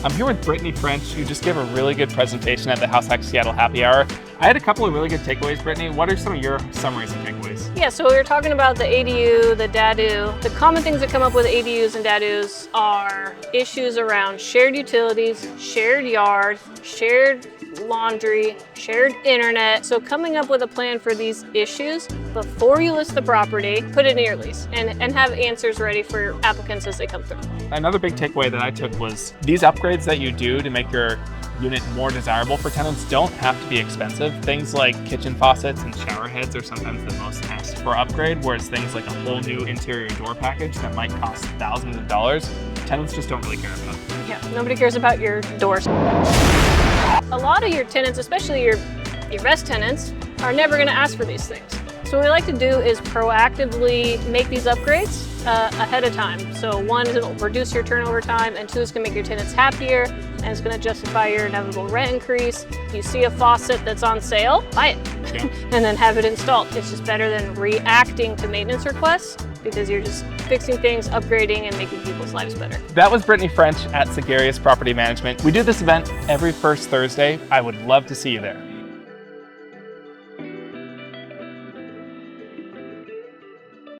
I'm here with Brittney French, who just gave a really good presentation at the HouseHacking Seattle Happy Hour. I had a couple of really good takeaways, Brittney. What are some of your summaries and takeaways? Yeah, so we were talking about the ADU, the DADU. The common things that come up with ADUs and DADUs are issues around shared utilities, shared yard, shared laundry, shared internet. So coming up with a plan for these issues before you list the property, put it in your lease and have answers ready for applicants as they come through. Another big takeaway that I took was these upgrades that you do to make your unit more desirable for tenants don't have to be expensive. Things like kitchen faucets and shower heads are sometimes the most asked for upgrade, whereas things like a whole new interior door package that might cost thousands of dollars, tenants just don't really care about. Yeah, nobody cares about your doors. A lot of your tenants, especially your best tenants, are never going to ask for these things. So what we like to do is proactively make these upgrades ahead of time. So one is it'll reduce your turnover time, and two is going to make your tenants happier, and it's going to justify your inevitable rent increase. You see a faucet that's on sale, buy it, Yeah. and then have it installed. It's just better than reacting to maintenance requests because you're just fixing things, upgrading, and making people's lives better. That was Brittney French at Sagarius Property Management. We do this event every first Thursday. I would love to see you there.